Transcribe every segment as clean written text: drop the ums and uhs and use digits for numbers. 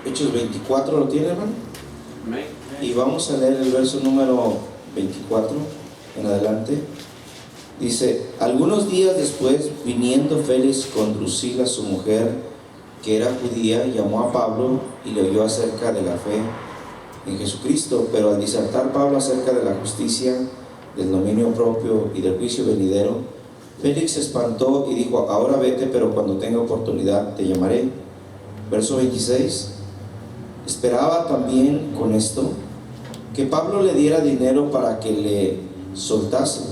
Hechos 24, ¿lo tiene, hermano? Amén. Y vamos a leer el verso número 24 en adelante. Dice: algunos días después, viniendo Félix con Drusila su mujer, que era judía, llamó a Pablo y le oyó acerca de la fe en Jesucristo. Pero al disertar Pablo acerca de la justicia, del dominio propio y del juicio venidero, Félix se espantó y dijo: ahora vete, pero cuando tenga oportunidad te llamaré. Verso 26. Esperaba también con esto que Pablo le diera dinero para que le soltase,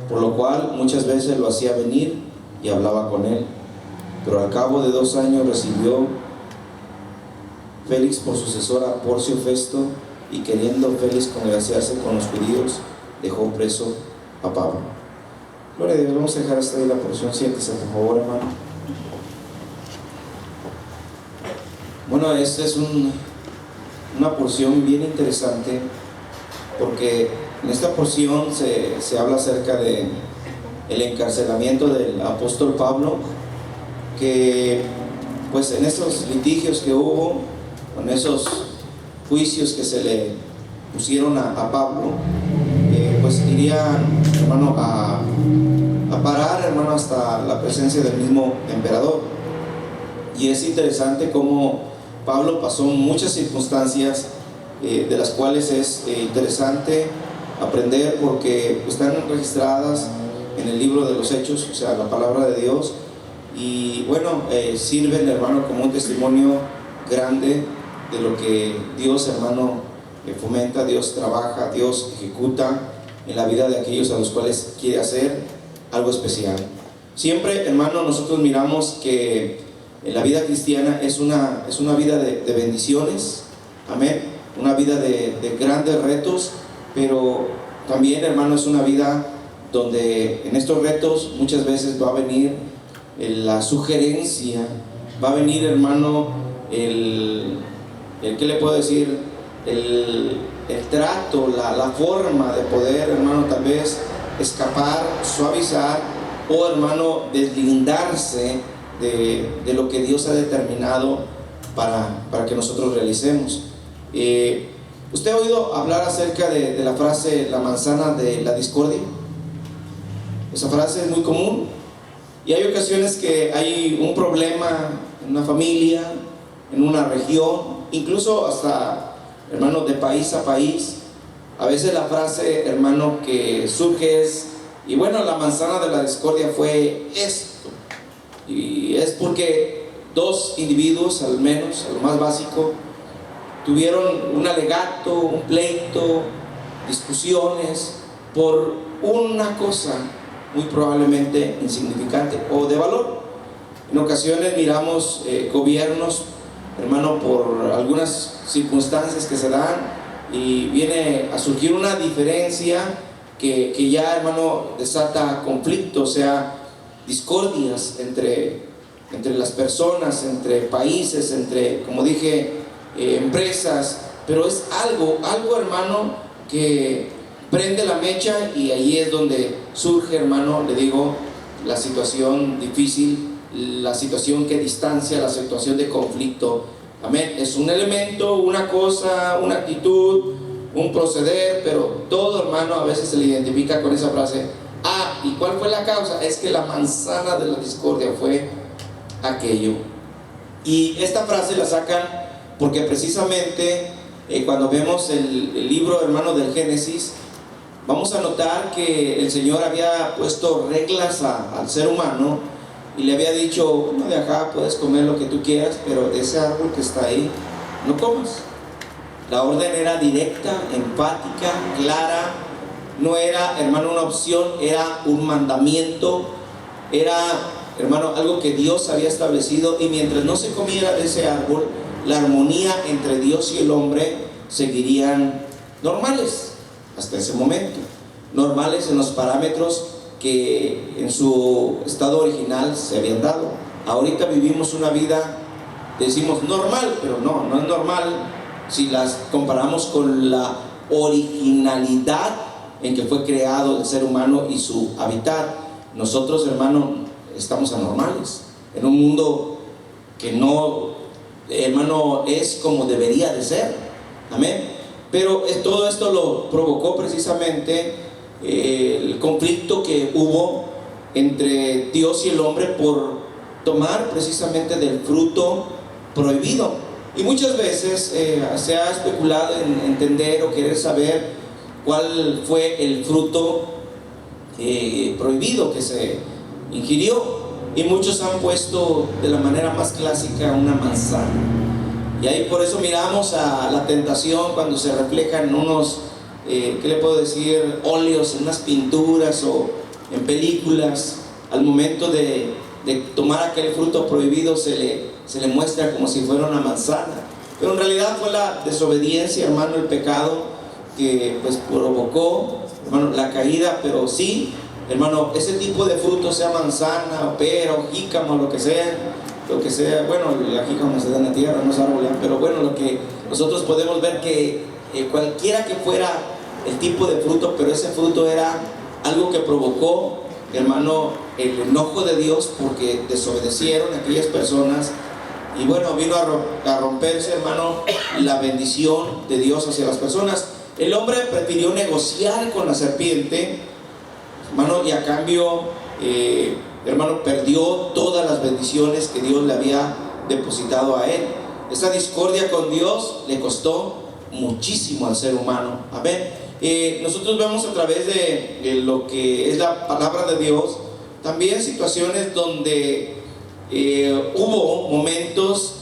por lo cual muchas veces lo hacía venir y hablaba con él. Pero al cabo de 2 años recibió Félix por sucesor a Porcio Festo, y queriendo Félix congraciarse con los judíos, dejó preso a Pablo. Gloria a Dios. Vamos a dejar hasta ahí la porción. Siéntese, por favor, hermano. Bueno, esta es una porción bien interesante, porque en esta porción se habla acerca de el encarcelamiento del apóstol Pablo, que pues en esos litigios que hubo, en esos juicios que se le pusieron a Pablo, pues irían, hermano, a parar, hermano, hasta la presencia del mismo emperador. Y es interesante cómo Pablo pasó muchas circunstancias, de las cuales es interesante aprender, porque están registradas en el libro de los Hechos, o sea, la palabra de Dios. Y bueno, sirven, hermano, como un testimonio grande de lo que Dios, hermano, fomenta, Dios trabaja, Dios ejecuta en la vida de aquellos a los cuales quiere hacer algo especial. Siempre, hermano, nosotros miramos que la vida cristiana es una vida de bendiciones, amén, una vida de grandes retos, pero también, hermano, es una vida donde en estos retos muchas veces va a venir la sugerencia, va a venir, hermano, ¿qué le puedo decir? El trato, la forma de poder, hermano, tal vez escapar, suavizar, o, hermano, deslindarse de lo que Dios ha determinado para que nosotros realicemos. ¿Usted ha oído hablar acerca de la frase la manzana de la discordia? Esa frase es muy común, y hay ocasiones que hay un problema en una familia, en una región, incluso hasta, hermano, de país a país. A veces la frase, hermano, que surge es: y bueno, la manzana de la discordia fue esto. Y es porque 2 individuos, al menos, a lo más básico, tuvieron un alegato, un pleito, discusiones por una cosa muy probablemente insignificante o de valor. En ocasiones miramos gobiernos, hermano, por algunas circunstancias que se dan, y viene a surgir una diferencia que ya, hermano, desata conflictos, o sea, discordias entre las personas, entre países, entre, como dije, empresas. Pero es algo, hermano, que prende la mecha, y ahí es donde surge, hermano, le digo, la situación difícil, la situación que distancia, la situación de conflicto. Amén. Es un elemento, una cosa, una actitud, un proceder, pero todo, hermano, a veces se le identifica con esa frase: ah, ¿y cuál fue la causa? Es que la manzana de la discordia fue aquello. Y esta frase la sacan porque precisamente cuando vemos el libro, hermano, del Génesis, vamos a notar que el Señor había puesto reglas al ser humano, y le había dicho: bueno, de acá puedes comer lo que tú quieras, pero de ese árbol que está ahí no comas. La orden era directa, enfática, clara. No era, hermano, una opción, era un mandamiento. Era, hermano, algo que Dios había establecido, y mientras no se comiera de ese árbol, la armonía entre Dios y el hombre seguirían normales hasta ese momento, normales en los parámetros que en su estado original se habían dado. Ahorita vivimos una vida, decimos normal, pero no es normal si las comparamos con la originalidad en que fue creado el ser humano y su hábitat. Nosotros, hermano, estamos anormales en un mundo que no hermano, es como debería de ser. Amén. Pero todo esto lo provocó precisamente el conflicto que hubo entre Dios y el hombre por tomar precisamente del fruto prohibido. Y muchas veces se ha especulado en entender o querer saber cuál fue el fruto prohibido que se ingirió. Y muchos han puesto de la manera más clásica una manzana. Y ahí por eso miramos a la tentación cuando se refleja en unos, ¿qué le puedo decir? Óleos, en unas pinturas o en películas. Al momento de tomar aquel fruto prohibido se le muestra como si fuera una manzana. Pero en realidad fue la desobediencia, hermano, el pecado que pues provocó, hermano, la caída. Pero sí, hermano, ese tipo de fruto, sea manzana o pera o jícama o lo que sea, bueno, la jícama se da en la tierra, no es árbol, pero bueno, lo que nosotros podemos ver que cualquiera que fuera el tipo de fruto, pero ese fruto era algo que provocó, hermano, el enojo de Dios, porque desobedecieron a aquellas personas. Y bueno, vino a romperse, hermano, la bendición de Dios hacia las personas. El hombre prefirió negociar con la serpiente, hermano, y a cambio, hermano, perdió todas las bendiciones que Dios le había depositado a él. Esa discordia con Dios le costó muchísimo al ser humano. Amén. Nosotros vemos a través de lo que es la palabra de Dios también situaciones donde hubo momentos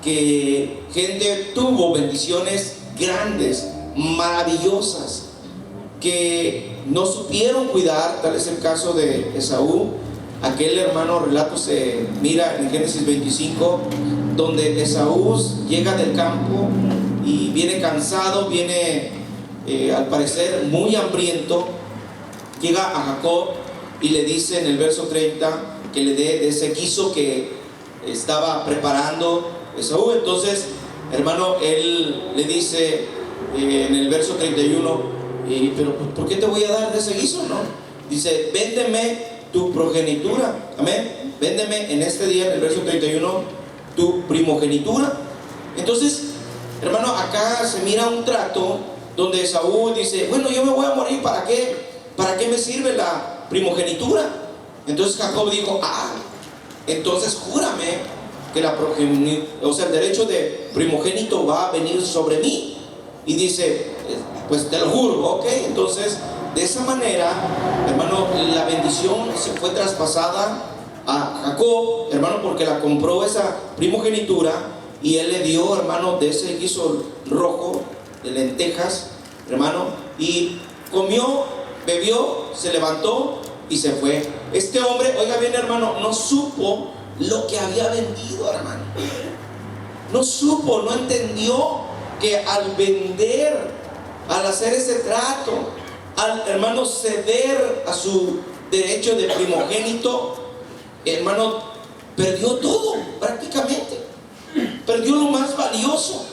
que gente tuvo bendiciones grandes, maravillosas, que no supieron cuidar. Tal es el caso de Esaú. Aquel, hermano, relato se mira en Génesis 25, donde Esaú llega del campo y viene cansado, viene al parecer muy hambriento. Llega a Jacob y le dice en el verso 30 que le dé de ese guiso que estaba preparando Esaú. Entonces, hermano, él le dice en el verso 31, pero ¿por qué te voy a dar de ese guiso? No, dice, véndeme tu progenitura. Amén. Véndeme en este día, en el verso 31, tu primogenitura. Entonces, hermano, acá se mira un trato donde Esaú dice, bueno, yo me voy a morir, ¿para qué? ¿Para qué me sirve la primogenitura? Entonces Jacob dijo, entonces júrame que la primogenitura, o sea, el derecho de primogénito va a venir sobre mí. Y dice, pues te lo juro. Ok, entonces de esa manera, hermano, la bendición se fue traspasada a Jacob, hermano, porque la compró esa primogenitura, y él le dio, hermano, de ese guiso rojo de lentejas, hermano, y comió, bebió, se levantó y se fue. Este hombre, oiga bien, hermano, no supo lo que había vendido, hermano. No supo, no entendió que al vender, al hacer ese trato, al, hermano, ceder a su derecho de primogénito, hermano, perdió todo prácticamente. Perdió lo más valioso.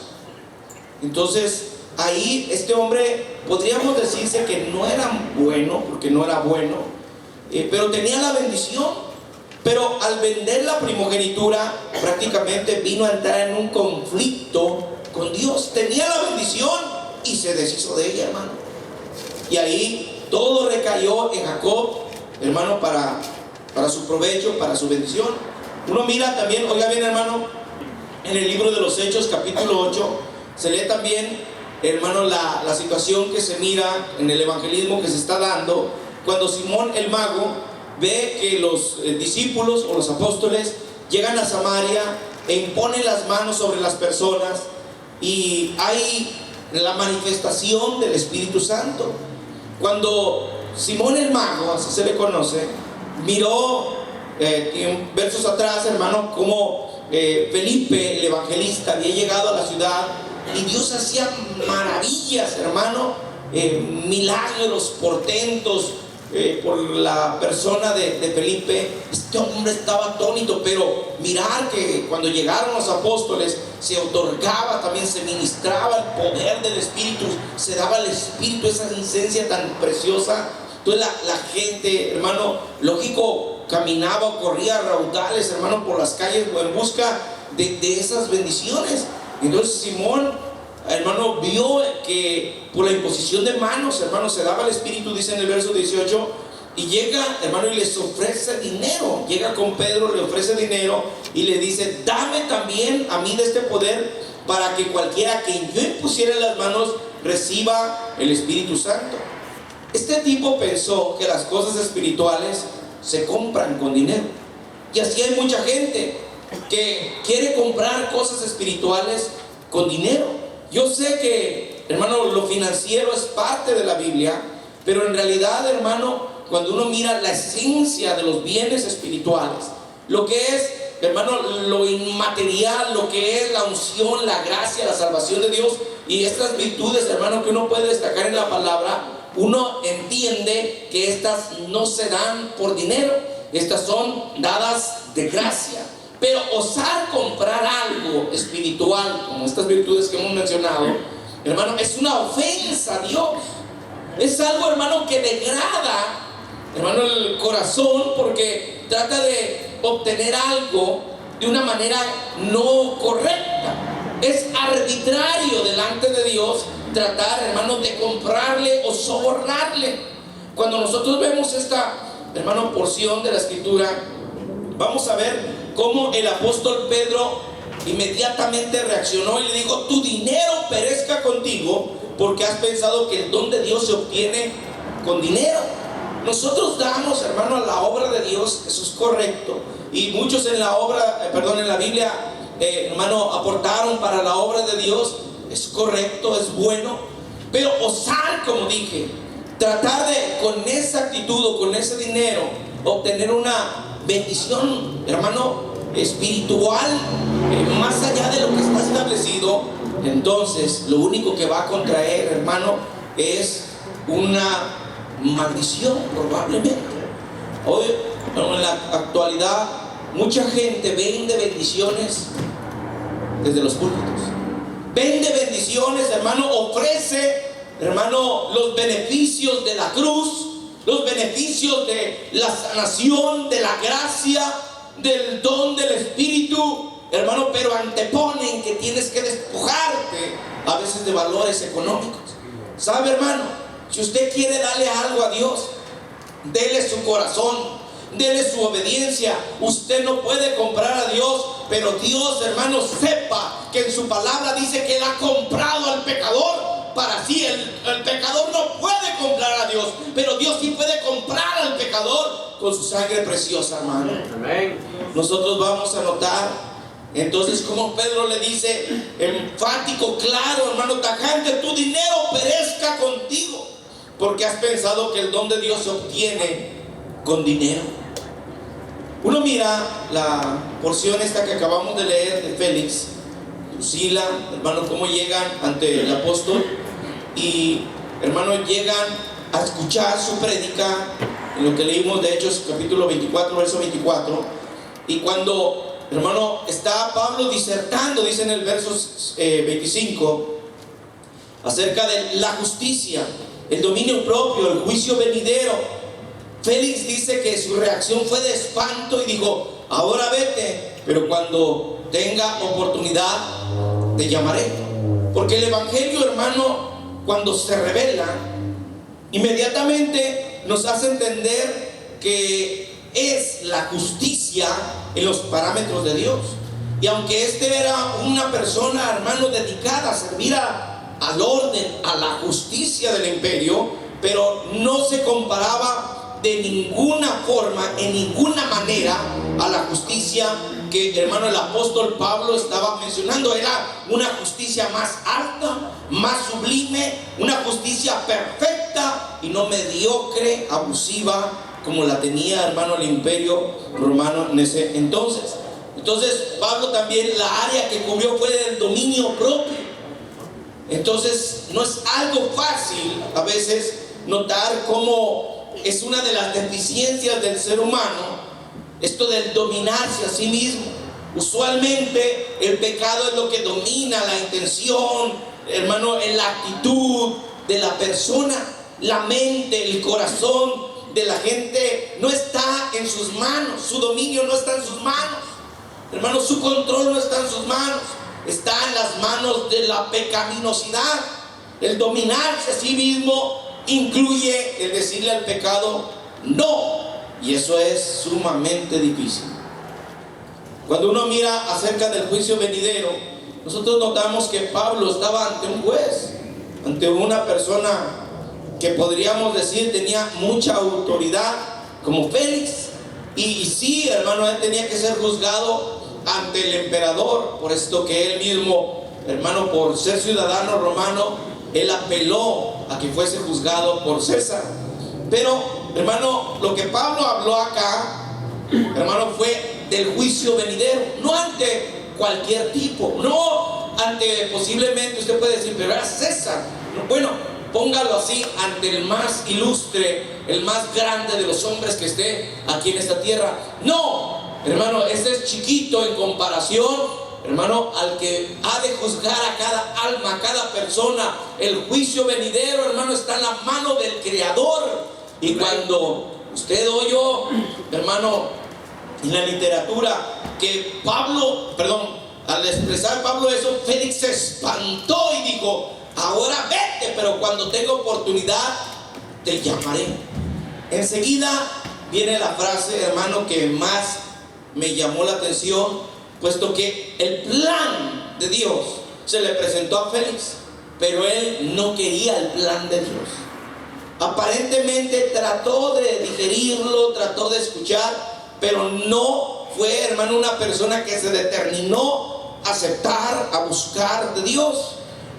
Entonces ahí este hombre, podríamos decirse que no era bueno, porque no era bueno, pero tenía la bendición. Pero al vender la primogenitura, prácticamente vino a entrar en un conflicto con Dios. Tenía la bendición y se deshizo de ella, hermano. Y ahí todo recayó en Jacob, hermano, para su provecho, para su bendición. Uno mira también, oiga bien, hermano, en el libro de los Hechos, capítulo 8, se lee también, hermano, la situación que se mira en el evangelismo que se está dando cuando Simón el mago ve que los discípulos o los apóstoles llegan a Samaria e imponen las manos sobre las personas, y hay la manifestación del Espíritu Santo. Cuando Simón el mago, así se le conoce, miró en versos atrás, hermano, como Felipe el evangelista había llegado a la ciudad y Dios hacía maravillas, hermano, milagros, portentos por la persona de Felipe. Este hombre estaba atónito, pero mirar que cuando llegaron los apóstoles se otorgaba, también se ministraba el poder del Espíritu, se daba al Espíritu esa esencia tan preciosa. Entonces la gente, hermano, lógico, caminaba o corría raudales, hermano, por las calles o en busca de esas bendiciones. Entonces Simón, hermano, vio que por la imposición de manos, hermano, se daba el Espíritu, dice en el verso 18, y llega, hermano, y les ofrece dinero. Llega con Pedro, le ofrece dinero y le dice: dame también a mí de este poder, para que cualquiera a quien yo impusiera las manos reciba el Espíritu Santo. Este tipo pensó que las cosas espirituales se compran con dinero. Y así hay mucha gente que quiere comprar cosas espirituales con dinero. Yo sé que, hermano, lo financiero es parte de la Biblia, pero en realidad, hermano, cuando uno mira la esencia de los bienes espirituales, lo que es, hermano, lo inmaterial, lo que es la unción, la gracia, la salvación de Dios y estas virtudes, hermano, que uno puede destacar en la palabra, uno entiende que estas no se dan por dinero, estas son dadas de gracia. Pero osar comprar algo espiritual, como estas virtudes que hemos mencionado, hermano, es una ofensa a Dios. Es algo, hermano, que degrada, hermano, el corazón, porque trata de obtener algo de una manera no correcta. Es arbitrario delante de Dios tratar, hermano, de comprarle o sobornarle. Cuando nosotros vemos esta, hermano, porción de la Escritura, vamos a ver cómo el apóstol Pedro inmediatamente reaccionó y le dijo: tu dinero perezca contigo, porque has pensado que el don de Dios se obtiene con dinero. Nosotros damos, hermano, a la obra de Dios, eso es correcto, y muchos en la obra, en la Biblia, hermano, aportaron para la obra de Dios, es correcto, es bueno, pero osar, como dije, tratar de, con esa actitud o con ese dinero, obtener una bendición, hermano, espiritual, más allá de lo que está establecido, entonces lo único que va a contraer, hermano, es una maldición, probablemente. Hoy, en la actualidad, mucha gente vende bendiciones desde los púlpitos, vende bendiciones, hermano, ofrece, hermano, los beneficios de la cruz, los beneficios de la sanación, de la gracia, del don del Espíritu, hermano, pero anteponen que tienes que despojarte a veces de valores económicos. ¿Sabe, hermano? Si usted quiere darle algo a Dios, dele su corazón, dele su obediencia. Usted no puede comprar a Dios, pero Dios, hermano, sepa que en su palabra dice que Él ha comprado al pecador. Para sí, el pecador no puede comprar a Dios, pero Dios sí puede comprar al pecador con su sangre preciosa, hermano. Amén. Nosotros vamos a notar entonces como Pedro le dice, enfático, claro, hermano, tajante: tu dinero perezca contigo, porque has pensado que el don de Dios se obtiene con dinero. Uno mira la porción esta que acabamos de leer de Félix, Drusila, hermano, cómo llegan ante el apóstol y, hermano, llegan a escuchar su prédica, en lo que leímos de Hechos capítulo 24, verso 24. Y cuando, hermano, está Pablo disertando, dice en el verso 25, acerca de la justicia, el dominio propio, el juicio venidero, Félix dice que su reacción fue de espanto y dijo: ahora vete, pero cuando tenga oportunidad te llamaré. Porque el evangelio, hermano, cuando se revela, inmediatamente nos hace entender que es la justicia en los parámetros de Dios. Y aunque este era una persona, hermano, dedicada a servir al orden, a la justicia del imperio, pero no se comparaba de ninguna forma, en ninguna manera, a la justicia que, hermano, el apóstol Pablo estaba mencionando. Era una justicia más alta, más sublime, una justicia perfecta y no mediocre, abusiva, como la tenía, hermano, el imperio romano en ese entonces. Entonces Pablo también, la área que cubrió fue del dominio propio. Entonces no es algo fácil a veces notar cómo es una de las deficiencias del ser humano, esto del dominarse a sí mismo. Usualmente el pecado es lo que domina la intención, hermano, en la actitud de la persona, la mente, el corazón de la gente no está en sus manos, su dominio no está en sus manos. hermano, su control no está en sus manos, está en las manos de la pecaminosidad. El dominarse a sí mismo incluye el decirle al pecado no, y eso es sumamente difícil. Cuando uno mira acerca del juicio venidero, nosotros notamos que Pablo estaba ante un juez, ante una persona que podríamos decir tenía mucha autoridad, como Félix. Y sí, hermano, él tenía que ser juzgado ante el emperador, por esto que él mismo, hermano, por ser ciudadano romano, él apeló a que fuese juzgado por César. Pero, hermano, lo que Pablo habló acá, hermano, fue del juicio venidero, no ante cualquier tipo, no ante, posiblemente usted puede decir, pero era César. Bueno, póngalo así, ante el más ilustre, el más grande de los hombres que esté aquí en esta tierra. No, hermano, este es chiquito en comparación, hermano, al que ha de juzgar a cada alma, a cada persona. El juicio venidero, hermano, está en la mano del Creador. Y cuando usted oyó, hermano, en la literatura, que al expresar Pablo eso, Félix se espantó y dijo: ahora vete, pero cuando tenga oportunidad te llamaré. Enseguida viene la frase, hermano, que más me llamó la atención, puesto que el plan de Dios se le presentó a Félix, pero él no quería el plan de Dios. Aparentemente trató de digerirlo, trató de escuchar, pero no fue, hermano, una persona que se determinó a aceptar, a buscar de Dios.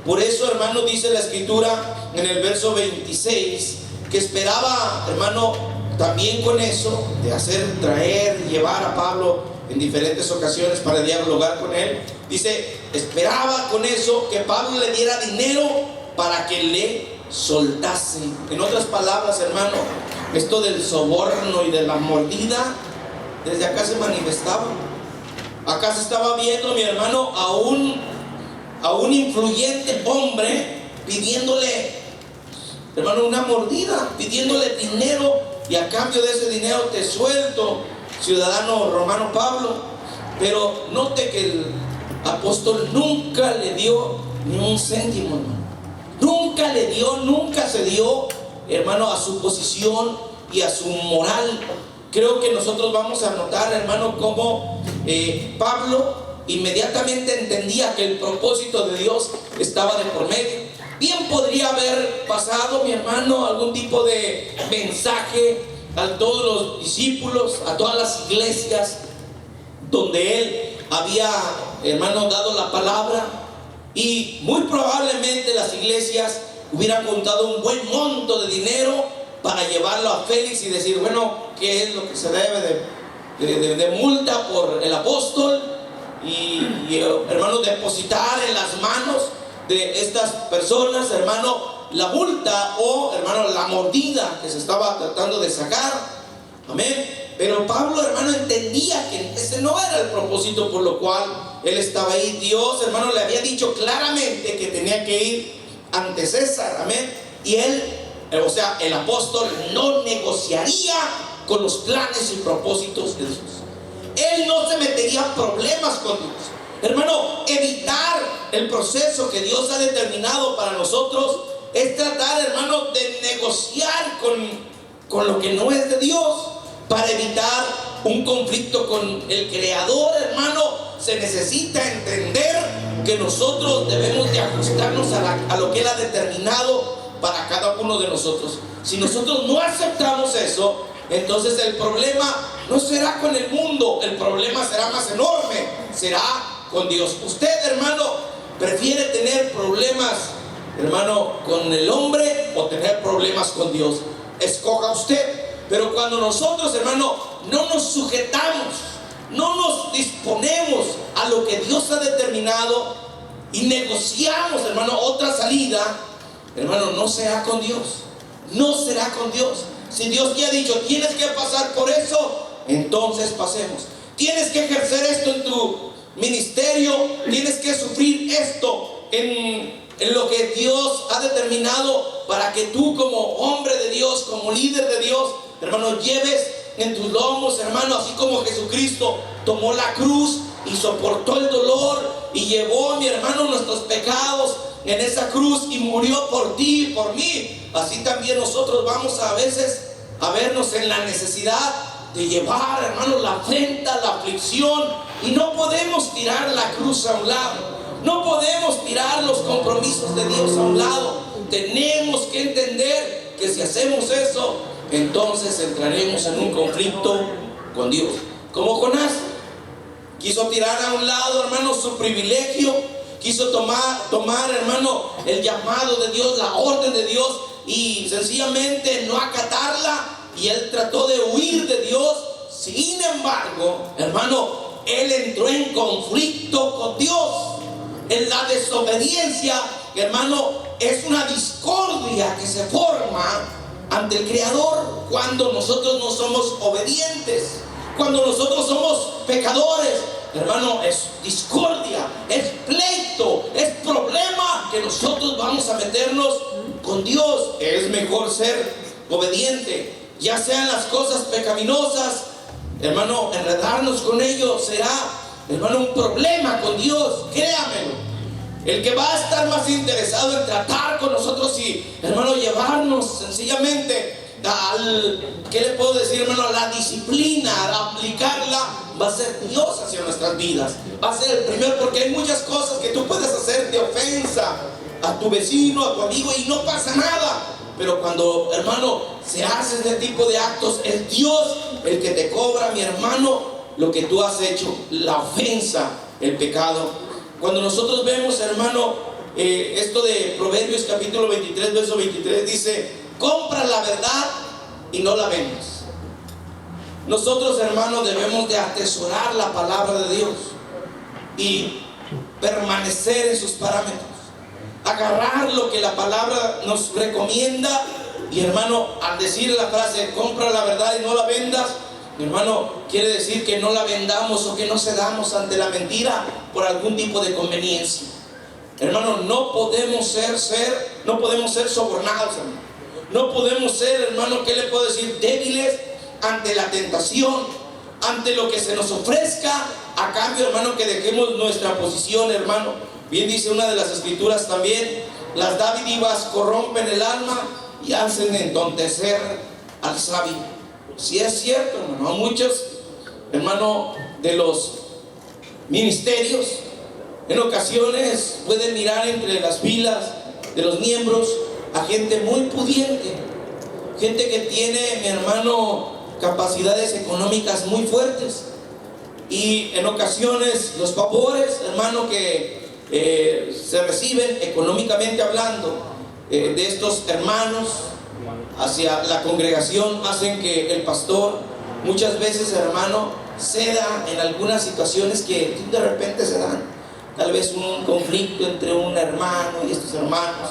Por eso, hermano, dice la escritura en el verso 26 que esperaba, hermano, también con eso de hacer, traer, llevar a Pablo en diferentes ocasiones para dialogar con él. Dice, esperaba con eso que Pablo le diera dinero para que le soltase. En otras palabras, hermano, esto del soborno y de la mordida desde acá se manifestaba. Acá se estaba viendo, mi hermano, a un influyente hombre pidiéndole, hermano, una mordida, pidiéndole dinero, y a cambio de ese dinero te suelto, ciudadano romano Pablo. Pero note que el apóstol nunca le dio ni un céntimo, hermano. Nunca le dio, nunca se dio, hermano, a su posición y a su moral. Creo que nosotros vamos a notar, hermano, cómo Pablo inmediatamente entendía que el propósito de Dios estaba de por medio. Bien podría haber pasado, mi hermano, algún tipo de mensaje a todos los discípulos, a todas las iglesias donde él había, hermano, dado la palabra, y muy probablemente las iglesias hubieran contado un buen monto de dinero para llevarlo a Félix y decir, bueno, ¿qué es lo que se debe de multa por el apóstol? Y hermano, depositar en las manos de estas personas, hermano, la multa o, hermano, la mordida que se estaba tratando de sacar. Amén. Pero Pablo, hermano, entendía que ese no era el propósito por lo cual él estaba ahí. Dios, hermano, le había dicho claramente que tenía que ir ante César. Amén. Y él, o sea, el apóstol no negociaría con los planes y propósitos de Dios. Él no se metería en problemas con Dios. Hermano, evitar el proceso que Dios ha determinado para nosotros es tratar, hermano, de negociar con lo que no es de Dios para evitar un conflicto con el Creador. Hermano, se necesita entender que nosotros debemos de ajustarnos a lo que Él ha determinado para cada uno de nosotros. Si nosotros no aceptamos eso, entonces el problema no será con el mundo, el problema será más enorme, será con Dios. Usted, hermano, prefiere tener problemas, hermano, con el hombre o tener problemas con Dios. Escoja usted. Pero cuando nosotros, hermano, no nos sujetamos, no nos disponemos a lo que Dios ha determinado y negociamos, hermano, otra salida, hermano, no será con Dios. No será con Dios. Si Dios te ha dicho, tienes que pasar por eso, entonces pasemos. Tienes que ejercer esto en tu ministerio, tienes que sufrir esto en lo que Dios ha determinado para que tú, como hombre de Dios, como líder de Dios, hermano, lleves en tus lomos, hermano, así como Jesucristo tomó la cruz y soportó el dolor y llevó, mi hermano, nuestros pecados en esa cruz y murió por ti y por mí. Así también nosotros vamos a veces a vernos en la necesidad de llevar, hermano, la afrenta, la aflicción, y no podemos tirar la cruz a un lado, no podemos tirar los compromisos de Dios a un lado. Tenemos que entender que si hacemos eso, entonces entraremos en un conflicto con Dios. Como Jonás quiso tirar a un lado, hermano, su privilegio, quiso tomar, hermano, el llamado de Dios, la orden de Dios, y sencillamente no acatarla, y él trató de huir de Dios. Sin embargo, hermano, él entró en conflicto con Dios. En la desobediencia, hermano, es una discordia que se forma ante el Creador cuando nosotros no somos obedientes, cuando nosotros somos pecadores. Hermano, es discordia, es pleito, es problema que nosotros vamos a meternos con Dios. Es mejor ser obediente, ya sean las cosas pecaminosas, hermano. Enredarnos con ello será, hermano, un problema con Dios, créamelo. El que va a estar más interesado en tratar con nosotros y, hermano, llevarnos sencillamente ¿qué le puedo decir, hermano? A la disciplina, a aplicarla, va a ser Dios hacia nuestras vidas. Va a ser el primero, porque hay muchas cosas que tú puedes hacer de ofensa a tu vecino, a tu amigo, y no pasa nada. Pero cuando, hermano, se hace este tipo de actos, es Dios el que te cobra, mi hermano, lo que tú has hecho, la ofensa, el pecado. Cuando nosotros vemos, hermano, esto de Proverbios capítulo 23, verso 23, dice: compra la verdad y no la vendas. Nosotros, hermanos, debemos de atesorar la palabra de Dios y permanecer en sus parámetros, agarrar lo que la palabra nos recomienda. Y, hermano, al decir la frase compra la verdad y no la vendas, hermano, quiere decir que no la vendamos o que no cedamos ante la mentira por algún tipo de conveniencia. Hermano, no podemos ser sobornados, hermano. No podemos ser, hermano, ¿qué le puedo decir? Débiles ante la tentación, ante lo que se nos ofrezca, a cambio, hermano, que dejemos nuestra posición, hermano. Bien dice una de las escrituras también: las dádivas corrompen el alma y hacen entontecer al sabio. Si es cierto, hermano, muchos, hermano, de los ministerios en ocasiones pueden mirar entre las filas de los miembros a gente muy pudiente, gente que tiene, mi hermano, capacidades económicas muy fuertes, y en ocasiones los favores, hermano, que se reciben económicamente hablando de estos hermanos hacia la congregación hacen que el pastor muchas veces, hermano, ceda en algunas situaciones que de repente se dan. Tal vez un conflicto entre un hermano y estos hermanos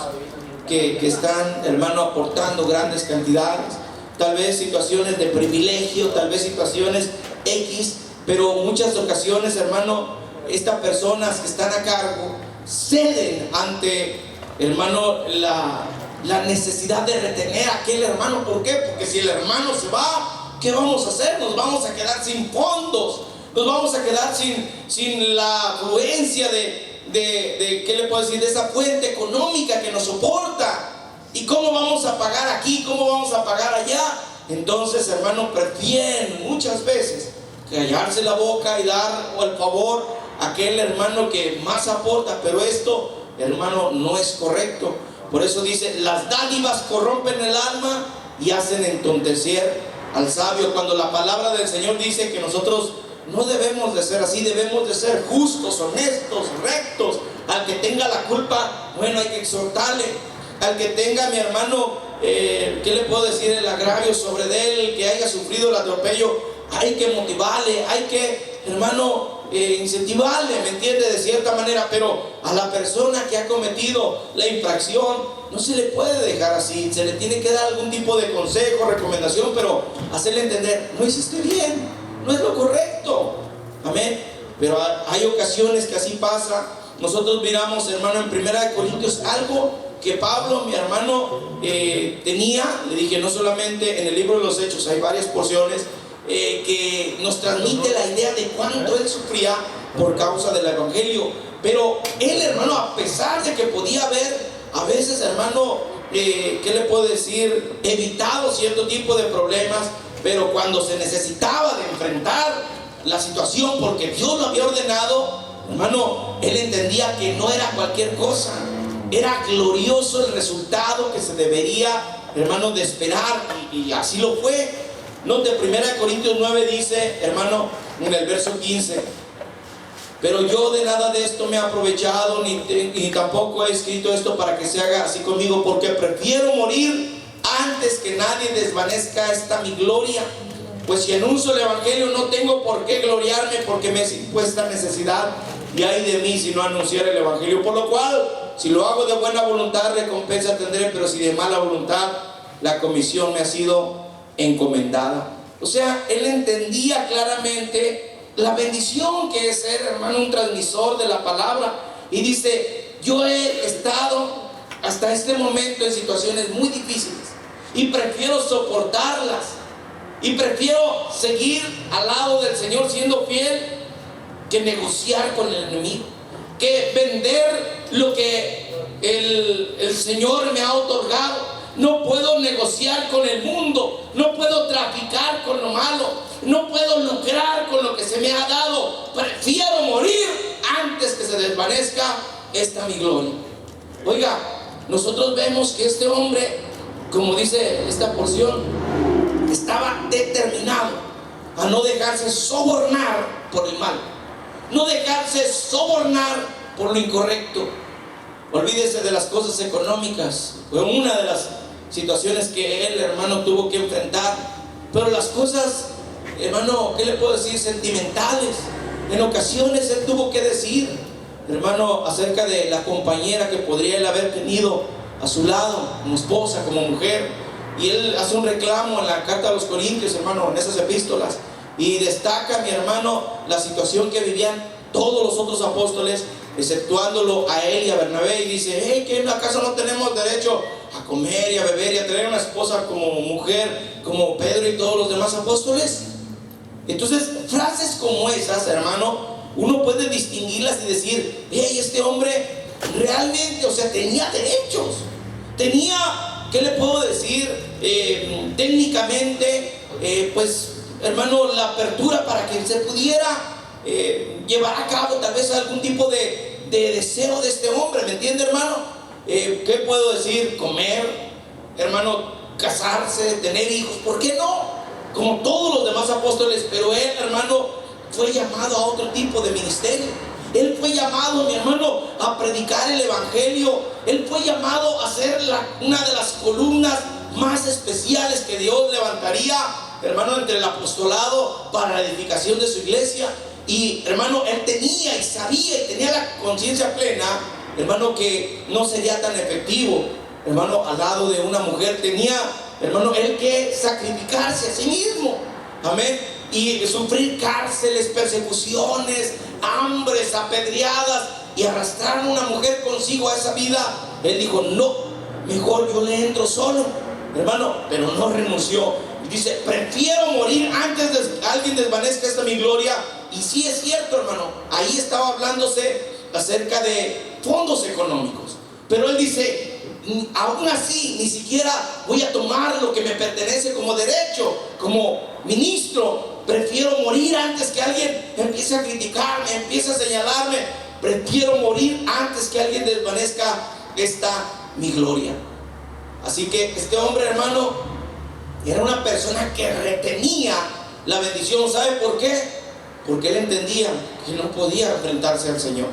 que están, hermano, aportando grandes cantidades, tal vez situaciones de privilegio, tal vez situaciones X, pero muchas ocasiones, hermano, estas personas que están a cargo ceden ante, hermano, la necesidad de retener a aquel hermano. ¿Por qué? Porque si el hermano se va, ¿qué vamos a hacer? Nos vamos a quedar sin fondos, nos vamos a quedar sin la afluencia ¿qué le puedo decir? De esa fuente económica que nos soporta. ¿Y cómo vamos a pagar aquí? ¿Cómo vamos a pagar allá? Entonces, hermano, prefieren muchas veces callarse la boca y dar el favor a aquel hermano que más aporta. Pero esto, hermano, no es correcto. Por eso dice: las dádivas corrompen el alma y hacen entontecer al sabio. Cuando la palabra del Señor dice que nosotros no debemos de ser así, debemos de ser justos, honestos, rectos. Al que tenga la culpa, bueno, hay que exhortarle. Al que tenga, mi hermano, ¿qué le puedo decir? El agravio sobre él, que haya sufrido el atropello, hay que motivarle, hay que, hermano, incentivarle, ¿me entiende? De cierta manera. Pero a la persona que ha cometido la infracción no se le puede dejar así, se le tiene que dar algún tipo de consejo, recomendación, pero hacerle entender: no hiciste bien, no es lo correcto, amén. Pero hay ocasiones que así pasa. Nosotros miramos, hermano, en 1 Corintios algo que Pablo, mi hermano, tenía. Le dije, no solamente en el libro de los Hechos, hay varias porciones que nos transmite la idea de cuánto él sufría por causa del evangelio. Pero él, hermano, a pesar de que podía haber a veces, hermano, ¿qué le puedo decir? Evitado cierto tipo de problemas, pero cuando se necesitaba de enfrentar la situación porque Dios lo había ordenado, hermano, él entendía que no era cualquier cosa, era glorioso el resultado que se debería, hermano, de esperar, y así lo fue. Note, 1 Corintios 9 dice, hermano, en el verso 15: pero yo de nada de esto me he aprovechado, ni tampoco he escrito esto para que se haga así conmigo, porque prefiero morir antes que nadie desvanezca esta mi gloria. Pues si anuncio el evangelio, no tengo por qué gloriarme, porque me es impuesta necesidad, y ay de mí si no anunciar el evangelio. Por lo cual, si lo hago de buena voluntad, recompensa tendré, pero si de mala voluntad, la comisión me ha sido encomendada. O sea, él entendía claramente la bendición que es ser, hermano, un transmisor de la palabra. Y dice: yo he estado hasta este momento en situaciones muy difíciles y prefiero soportarlas, y prefiero seguir al lado del Señor siendo fiel, que negociar con el enemigo, que vender lo que el Señor me ha otorgado. No puedo negociar con el mundo, no puedo traficar con lo malo, no puedo lucrar con lo que se me ha dado. Prefiero morir antes que se desvanezca esta mi gloria. Oiga, nosotros vemos que este hombre, como dice esta porción, estaba determinado a no dejarse sobornar por el mal, no dejarse sobornar por lo incorrecto. Olvídese de las cosas económicas, fue una de las situaciones que él, hermano, tuvo que enfrentar. Pero las cosas, hermano, ¿qué le puedo decir? Sentimentales. En ocasiones él tuvo que decir, hermano, acerca de la compañera que podría él haber tenido a su lado, como esposa, como mujer. Y él hace un reclamo en la carta a los Corintios, hermano, en esas epístolas, y destaca, mi hermano, la situación que vivían todos los otros apóstoles, exceptuándolo a él y a Bernabé. Y dice: hey, ¿que acaso no tenemos derecho a comer y a beber y a tener una esposa como mujer, como Pedro y todos los demás apóstoles? Entonces, frases como esas, hermano, uno puede distinguirlas y decir: hey, este hombre realmente, o sea, tenía derechos, tenía, ¿qué le puedo decir? Técnicamente, pues, hermano, la apertura para que se pudiera llevar a cabo tal vez algún tipo de deseo de este hombre, ¿me entiende, hermano? ¿Qué puedo decir? Comer, hermano, casarse, tener hijos, ¿por qué no? Como todos los demás apóstoles. Pero él, hermano, fue llamado a otro tipo de ministerio. Él fue llamado, mi hermano, a predicar el evangelio. Él fue llamado a ser una de las columnas más especiales que Dios levantaría, hermano, entre el apostolado para la edificación de su iglesia. Y, hermano, él tenía y sabía y tenía la conciencia plena, hermano, que no sería tan efectivo, hermano, al lado de una mujer. Tenía, hermano, él que sacrificarse a sí mismo, amén, y sufrir cárceles, persecuciones, hambres, apedreadas, y arrastrar a una mujer consigo a esa vida. Él dijo: no, mejor yo le entro solo, hermano, pero no renunció. Dice: prefiero morir antes de que alguien desvanezca esta mi gloria. Y sí es cierto, hermano, ahí estaba hablándose acerca de fondos económicos, pero él dice: aún así, ni siquiera voy a tomar lo que me pertenece como derecho, como ministro. Prefiero morir antes que alguien empiece a criticarme, empiece a señalarme. Prefiero morir antes que alguien desvanezca esta mi gloria. Así que este hombre, hermano, era una persona que retenía la bendición. ¿Sabe por qué? Porque él entendía que no podía enfrentarse al Señor,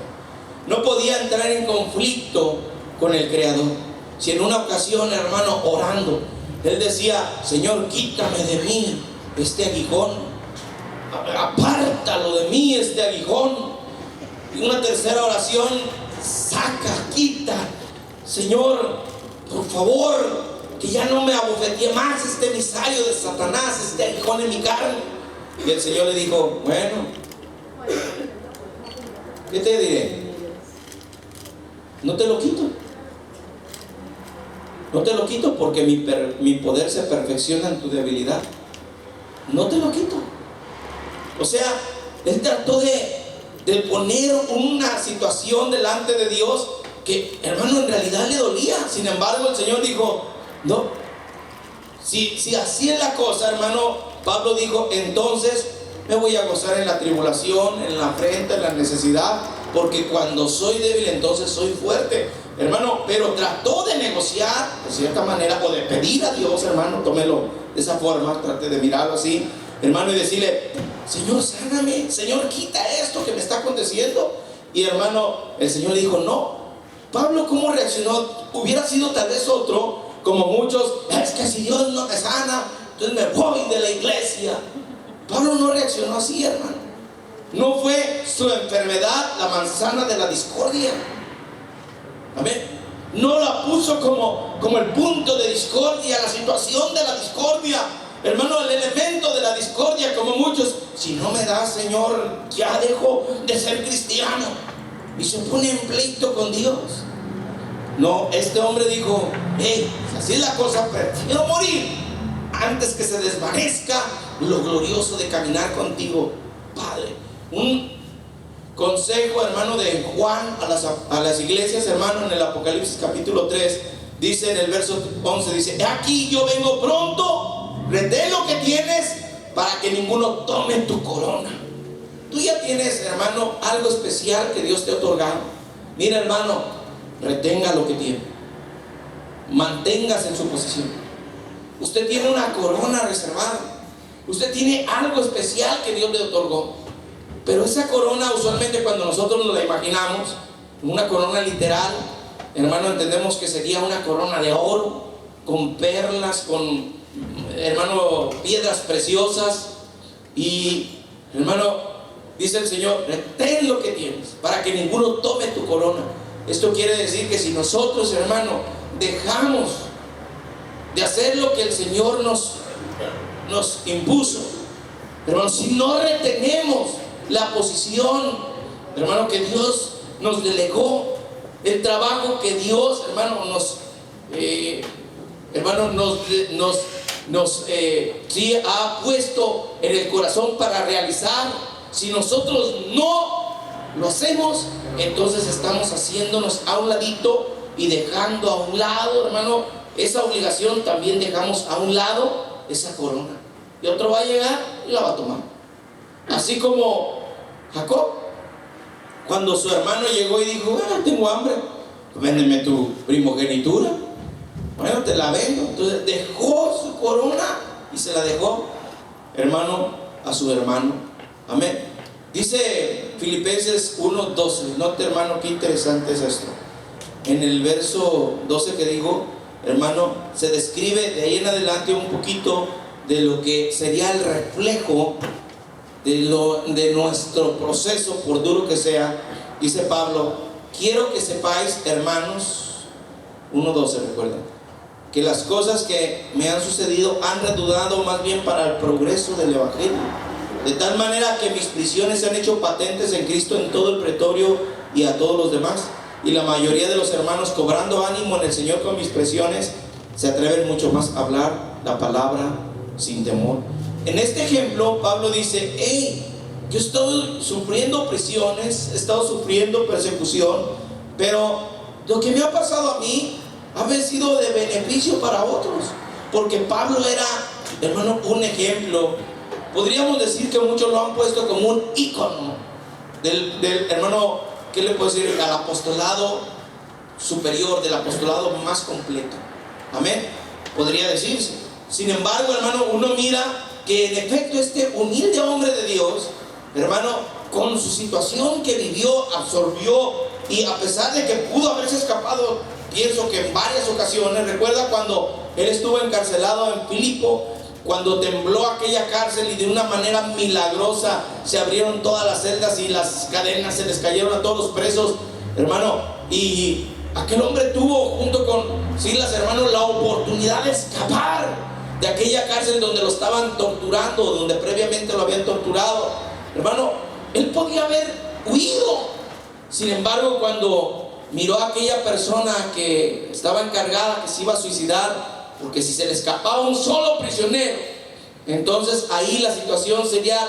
no podía entrar en conflicto con el Creador. Si en una ocasión, hermano, orando, él decía: Señor, quítame de mí este aguijón, apártalo de mí este aguijón. Y una tercera oración: saca, quita, Señor, por favor, que ya no me abofetee más este emisario de Satanás, este aguijón en mi carne. Y el Señor le dijo: bueno, ¿qué te diré? No te lo quito. No te lo quito, porque mi poder se perfecciona en tu debilidad. no te lo quito. O sea, él trató de poner una situación delante de Dios que, hermano, en realidad le dolía. Sin embargo, el Señor dijo, no, si así es la cosa, hermano, Pablo dijo, entonces me voy a gozar en la tribulación, en la afrenta, en la necesidad, porque cuando soy débil, entonces soy fuerte. Hermano, pero trató de negociar de cierta manera, o de pedir a Dios, hermano, tómelo de esa forma, trate de mirarlo así, hermano, y decirle, Señor, sáname, Señor, quita esto que me está aconteciendo. Y hermano, el Señor le dijo, no. Pablo, ¿cómo reaccionó? Hubiera sido tal vez otro, como muchos, es que si Dios no te sana, entonces me voy de la iglesia. Pablo no reaccionó así, hermano. No fue su enfermedad la manzana de la discordia. Amén. No la puso como el punto de discordia, la situación de la discordia, hermano, el elemento de la discordia, como muchos, si no me das, Señor, ya dejo de ser cristiano, y se pone en pleito con Dios. No, este hombre dijo, hey, así es la cosa, prefiero morir antes que se desvanezca lo glorioso de caminar contigo, Padre. Un consejo, hermano, de Juan a las iglesias, hermano, en el Apocalipsis capítulo 3, dice en el verso 11, dice, aquí yo vengo pronto, retén lo que tienes para que ninguno tome tu corona. Tú ya tienes, hermano, algo especial que Dios te ha otorgado. Mira, hermano, retenga lo que tiene, manténgase en su posición. Usted tiene una corona reservada, usted tiene algo especial que Dios le otorgó. Pero esa corona, usualmente cuando nosotros nos la imaginamos, una corona literal, hermano, entendemos que sería una corona de oro, con perlas, con, hermano, piedras preciosas. Y, hermano, dice el Señor, retén lo que tienes para que ninguno tome tu corona. Esto quiere decir que si nosotros, hermano, dejamos de hacer lo que el Señor nos impuso, hermano, si no retenemos la posición, hermano, que Dios nos delegó, el trabajo que Dios, hermano, sí ha puesto en el corazón para realizar, si nosotros no lo hacemos, entonces estamos haciéndonos a un ladito y dejando a un lado, hermano, esa obligación. También dejamos a un lado esa corona, y otro va a llegar y la va a tomar. Así como Jacob, cuando su hermano llegó y dijo, tengo hambre, véndeme tu primogenitura, bueno, te la vendo. Entonces dejó su corona y se la dejó, hermano, a su hermano. Amén. Dice Filipenses 1:12, note, hermano, qué interesante es esto. En el verso 12 que digo, hermano, se describe de ahí en adelante un poquito de lo que sería el reflejo de nuestro proceso, por duro que sea. Dice Pablo, quiero que sepáis, hermanos, 1:12, recuerden, que las cosas que me han sucedido han redundado más bien para el progreso del evangelio, de tal manera que mis prisiones se han hecho patentes en Cristo en todo el pretorio y a todos los demás. Y la mayoría de los hermanos, cobrando ánimo en el Señor con mis presiones, se atreven mucho más a hablar la palabra sin temor. En este ejemplo, Pablo dice, hey, yo he estado sufriendo prisiones, he estado sufriendo persecución, pero lo que me ha pasado a mí ha sido de beneficio para otros, porque Pablo era, hermano, un ejemplo. Podríamos decir que muchos lo han puesto como un ícono del hermano, ¿qué le puedo decir? Al apostolado superior, del apostolado más completo. Amén, podría decirse. Sin embargo, hermano, uno mira que en efecto este humilde hombre de Dios, hermano, con su situación que vivió, absorbió, y a pesar de que pudo haberse escapado, pienso que en varias ocasiones, recuerda cuando él estuvo encarcelado en Filipo, cuando tembló aquella cárcel y de una manera milagrosa se abrieron todas las celdas y las cadenas se les cayeron a todos los presos, hermano, y aquel hombre tuvo junto con Silas, hermano, la oportunidad de escapar de aquella cárcel donde lo estaban torturando, donde previamente lo habían torturado. Hermano, él podía haber huido. Sin embargo, cuando miró a aquella persona que estaba encargada, que se iba a suicidar, porque si se le escapaba un solo prisionero, Entonces ahí la situación sería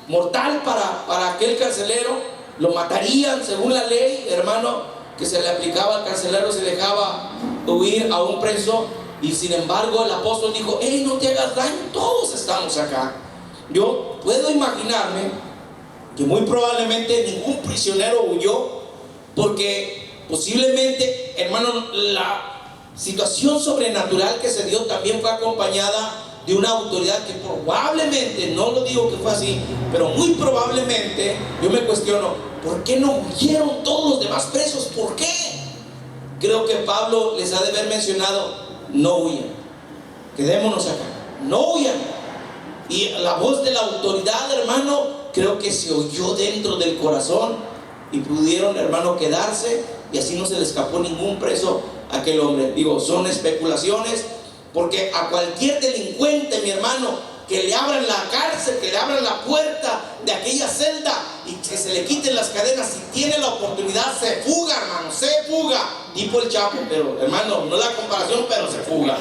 mortal para aquel carcelero. Lo matarían según la ley, hermano, que se le aplicaba al carcelero, se dejaba huir a un preso. Y sin embargo el apóstol dijo: hey, no te hagas daño, todos estamos acá. Yo puedo imaginarme que muy probablemente ningún prisionero huyó, porque posiblemente, hermano, la situación sobrenatural que se dio también fue acompañada de una autoridad que probablemente, no lo digo que fue así, pero muy probablemente, yo me cuestiono, ¿por qué no huyeron todos los demás presos? ¿Por qué? Creo que Pablo les ha de haber mencionado: no huyan, quedémonos acá, no huyan. Y la voz de la autoridad, hermano, creo que se oyó dentro del corazón y pudieron, hermano, quedarse, y así no se le escapó ningún preso a aquel hombre. Digo, son especulaciones, porque a cualquier delincuente, mi hermano, que le abran la cárcel, que le abran la puerta de aquella celda y que se le quiten las cadenas, si tiene la oportunidad, se fuga, hermano, se fuga, tipo el Chapo. Pero, hermano, no la comparación, pero se fuga.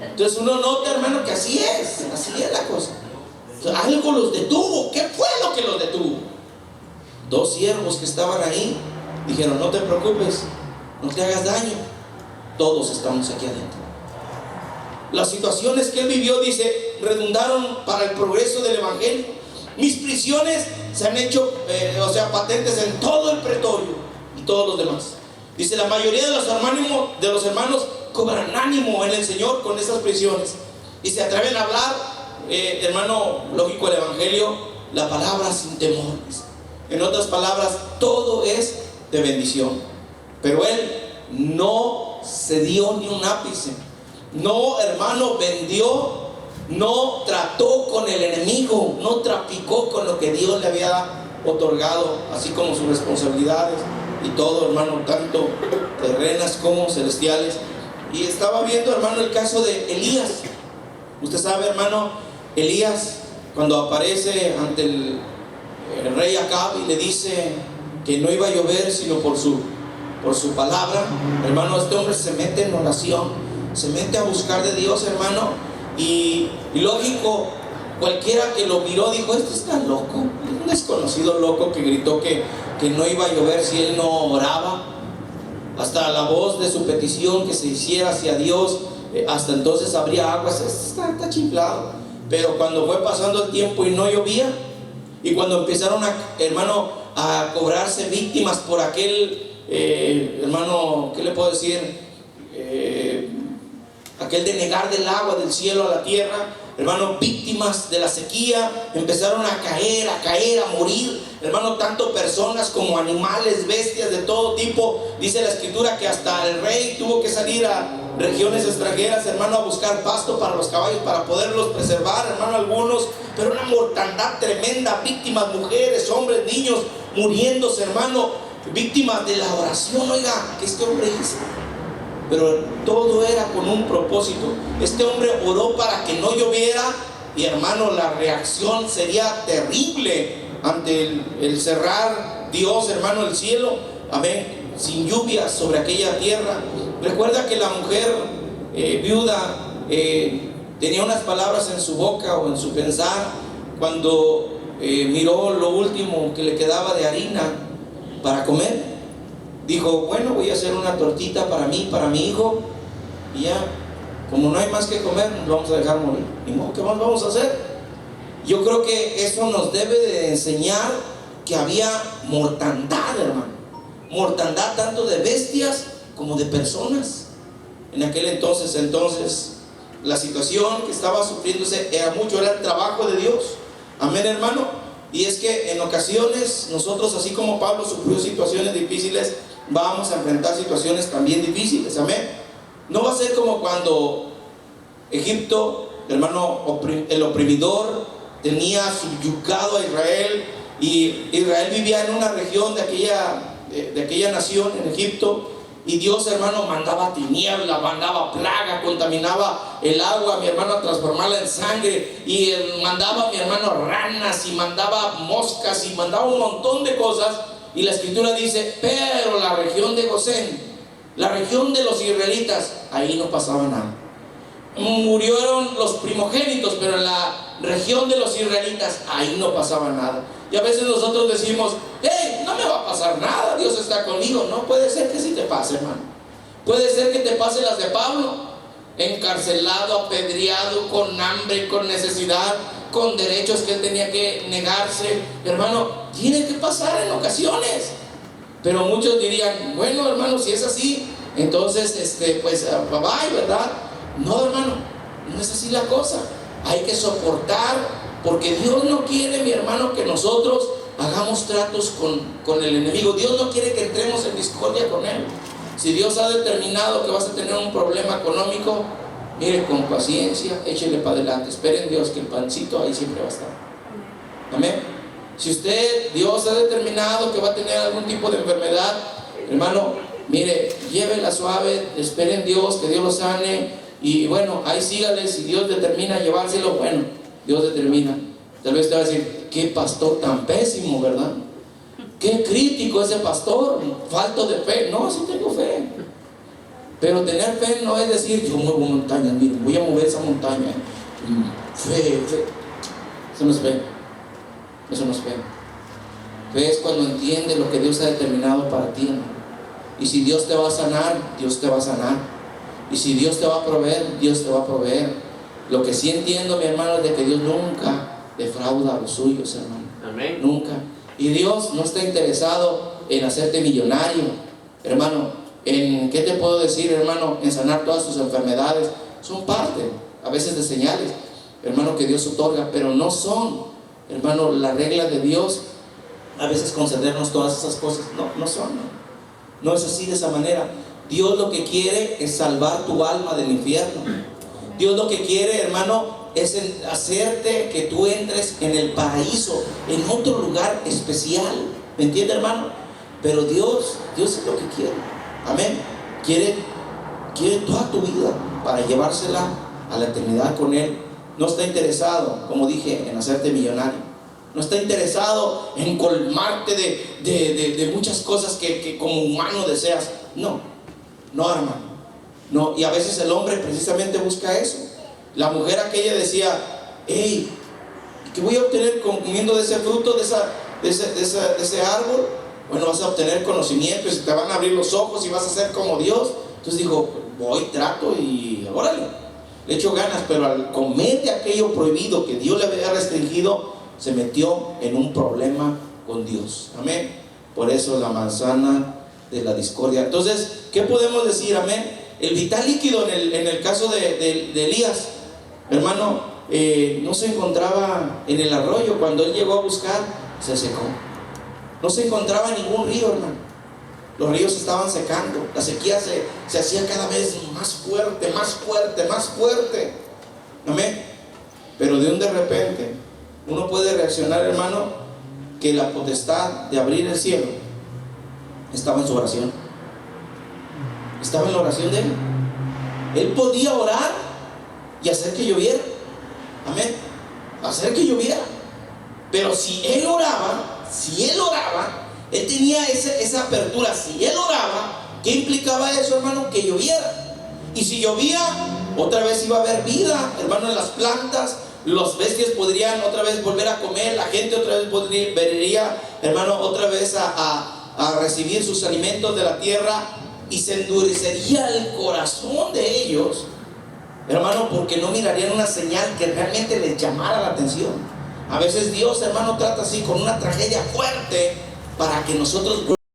Entonces uno nota, hermano, que así es la cosa. O sea, algo los detuvo. ¿Qué fue lo que los detuvo? Dos siervos que estaban ahí dijeron: no te preocupes, no te hagas daño, todos estamos aquí adentro. Las situaciones que él vivió, dice, redundaron para el progreso del evangelio. Mis prisiones se han hecho patentes en todo el pretorio y todos los demás. Dice: la mayoría de los hermanos cobran ánimo en el Señor con esas prisiones y se atreven a hablar, hermano, lógico, el evangelio, la palabra sin temores. En otras palabras, todo es de bendición. Pero él no cedió ni un ápice. No, hermano, vendió, no trató con el enemigo, no traficó con lo que Dios le había otorgado, así como sus responsabilidades y todo, hermano, tanto terrenas como celestiales. Y estaba viendo, hermano, el caso de Elías. Usted sabe, hermano, Elías, cuando aparece ante el rey Acab y le dice que no iba a llover sino por su palabra, hermano, este hombre se mete en oración, se mete a buscar de Dios, hermano, y lógico, cualquiera que lo miró dijo: este está loco, un desconocido loco que gritó que no iba a llover si él no oraba. Hasta la voz de su petición que se hiciera hacia Dios, hasta entonces habría aguas. Está chiflado. Pero cuando fue pasando el tiempo y no llovía, y cuando empezaron a cobrarse víctimas por aquel, hermano, ¿qué le puedo decir? Aquel de negar del agua del cielo a la tierra, hermano, víctimas de la sequía, empezaron a caer, a morir, hermano, tanto personas como animales, bestias de todo tipo. Dice la escritura que hasta el rey tuvo que salir a regiones extranjeras, hermano, a buscar pasto para los caballos, para poderlos preservar, hermano, algunos. Pero una mortandad tremenda, víctimas, mujeres, hombres, niños, muriéndose, hermano, víctimas de la oración. Oiga, ¿qué este hombre hizo? Pero todo era con un propósito. Este hombre oró para que no lloviera, y, hermano, la reacción sería terrible ante el cerrar Dios, hermano, el cielo, amén, sin lluvia sobre aquella tierra. Recuerda que la mujer viuda tenía unas palabras en su boca o en su pensar cuando miró lo último que le quedaba de harina para comer. Dijo: bueno, voy a hacer una tortita para mí, para mi hijo, y ya, como no hay más que comer, nos vamos a dejar morir. Ni modo, ¿qué más vamos a hacer? Yo creo que eso nos debe de enseñar que había mortandad, hermano, mortandad tanto de bestias como de personas. En aquel entonces la situación que estaba sufriéndose era el trabajo de Dios. Amén, hermano. Y es que en ocasiones nosotros, así como Pablo sufrió situaciones difíciles, vamos a enfrentar situaciones también difíciles. Amén. No va a ser como cuando Egipto, hermano, el oprimidor tenía subyugado a Israel, y Israel vivía en una región de aquella nación, en Egipto. Y Dios, hermano, mandaba tiniebla, mandaba plaga, contaminaba el agua, mi hermano, a transformarla en sangre. Y mandaba, mi hermano, ranas, y mandaba moscas, y mandaba un montón de cosas. Y la escritura dice: pero la región de Gosén, la región de los israelitas, ahí no pasaba nada. Murieron los primogénitos, pero en la región de los israelitas, ahí no pasaba nada. Y a veces nosotros decimos, hey, no me va a pasar nada, Dios está conmigo. No, puede ser que sí te pase, hermano. Puede ser que te pase las de Pablo, encarcelado, apedreado, con hambre, con necesidad, con derechos que él tenía que negarse. Hermano, tiene que pasar en ocasiones. Pero muchos dirían, bueno, hermano, si es así, entonces pues bye, ¿verdad? No, hermano, no es así la cosa. Hay que soportar, porque Dios no quiere, mi hermano, que nosotros hagamos tratos con el enemigo. Dios no quiere que entremos en discordia con él. Si Dios ha determinado que vas a tener un problema económico, mire, con paciencia, échele para adelante. Espere en Dios que el pancito ahí siempre va a estar. Amén. Si Dios ha determinado que va a tener algún tipo de enfermedad, hermano, mire, llévela suave, espere en Dios, que Dios lo sane. Y bueno, ahí sígale. Si Dios determina llevárselo, bueno, Dios determina. Tal vez te va a decir, qué pastor tan pésimo, ¿verdad? Qué crítico ese pastor, falto de fe. No, sí tengo fe. Pero tener fe no es decir, yo muevo montañas, mire, voy a mover esa montaña. Fe. Eso no es fe. Eso no es fe. Fe es cuando entiendes lo que Dios ha determinado para ti, hermano. Y si Dios te va a sanar, Dios te va a sanar. Y si Dios te va a proveer, Dios te va a proveer. Lo que sí entiendo, mi hermano, es de que Dios nunca defrauda a los suyos, hermano. Amén. Nunca. Y Dios no está interesado en hacerte millonario, hermano. ¿En qué te puedo decir, hermano? En sanar todas tus enfermedades. Son parte, a veces, de señales, hermano, que Dios otorga, pero no son, hermano, la regla de Dios. A veces concedernos todas esas cosas. No son. No es así, de esa manera. Dios lo que quiere es salvar tu alma del infierno. Dios lo que quiere, hermano, es hacerte que tú entres en el paraíso, en otro lugar especial. ¿Me entiende, hermano? Pero Dios es lo que quiere. Amén. Quiere toda tu vida para llevársela a la eternidad con Él. No está interesado, como dije, en hacerte millonario. No está interesado en colmarte de muchas cosas que como humano deseas. No, hermano. No, y a veces el hombre precisamente busca eso. La mujer aquella decía, hey, ¿qué voy a obtener comiendo de ese fruto, de ese árbol? Bueno, vas a obtener conocimiento y se te van a abrir los ojos y vas a ser como Dios. Entonces dijo, voy, trato y órale, le echo ganas. Pero al comer de aquello prohibido que Dios le había restringido, se metió en un problema con Dios. Amén. Por eso la manzana de la discordia. Entonces, ¿qué podemos decir? Amén. El vital líquido en el caso de Elías, hermano, no se encontraba en el arroyo. Cuando él llegó a buscar, se secó. No se encontraba ningún río, hermano. Los ríos se estaban secando. La sequía se hacía cada vez más fuerte, más fuerte, más fuerte. Amén. Pero de repente uno puede reaccionar, hermano, que la potestad de abrir el cielo estaba en su oración. Estaba en la oración de él. Él podía orar y hacer que lloviera. Amén. Hacer que lloviera. Pero si él oraba, él tenía esa apertura. Si él oraba, ¿qué implicaba eso, hermano? Que lloviera. Y si llovía, otra vez iba a haber vida, hermano, en las plantas. Los bestias podrían otra vez volver a comer. La gente otra vez vendría, hermano, otra vez a recibir sus alimentos de la tierra. Y se endurecería el corazón de ellos, hermano, porque no mirarían una señal que realmente les llamara la atención. A veces Dios, hermano, trata así con una tragedia fuerte para que nosotros